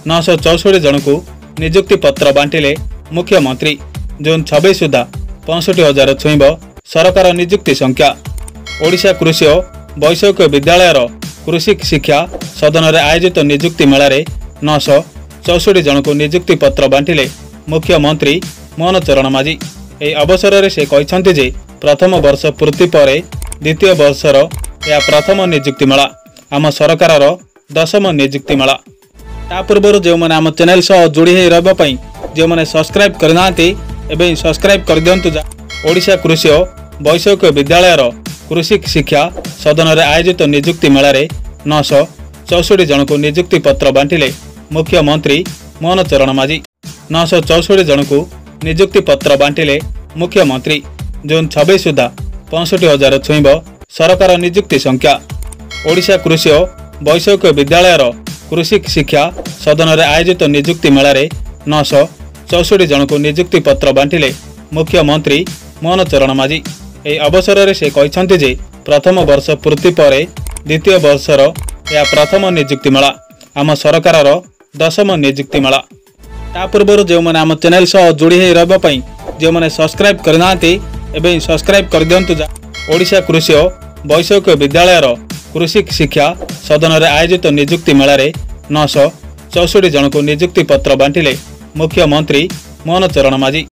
964 जन को नियुक्ति पत्र बांटिले मुख्यमंत्री। जून 26 सुधा 65,000 छुईब सरकार नियुक्ति संख्या। ओडिशा कृषि और वैषयिक विद्यालय कृषि शिक्षा सदन में आयोजित नियुक्ति मेल 964 जन को नियुक्ति पत्र बांटिले मुख्यमंत्री मोहन चरण माझी। यह अवसर में से कहते जे प्रथम वर्ष पूर्ति पर द्वितीय वर्षर यह प्रथम नियुक्ति मेला आम सरकार 10म नियुक्ति मेला। ता पूर्व जो मैंने आम चैनल सह जोड़ी रही जो मैंने सब्सक्राइब करना एवं सब्सक्राइब कर दिंतु। ओडिशा कृषि और वैषयिक विद्यालय कृषि शिक्षा सदन में आयोजित नियुक्ति मेल 964 जन को नियुक्ति पत्र बांटिले मुख्यमंत्री मोहन चरण माझी। 964 जन को नियुक्ति पत्र बांटिले मुख्यमंत्री। जून 26 सुधा 65,000 छुईब सरकार नियुक्ति संख्या। ओडिशा कृषि और वैषयिक विद्यालय कृषि शिक्षा सदन में आयोजित नियुक्ति मेल 964 जन को नियुक्ति पत्र बांटिले मुख्यमंत्री मोहन चरण माझी। यह अवसर में से कहते जे प्रथम वर्ष पूर्ति पर द्वितीय वर्षर यह प्रथम नियुक्ति मेला आम सरकार 10म नियुक्ति मेला। ता पूर्व जो मैंने आम चैनल सह जोड़ी रही जो मैंने सब्सक्राइब करना एवं सब्सक्राइब कर दिंतु। ओडिशा कृषि और वैषयिक विद्यालय कृषि शिक्षा सदन में आयोजित नियुक्ति मेल 964 जन को नियुक्ति पत्र बांटिले मुख्यमंत्री मोहन चरण माझी।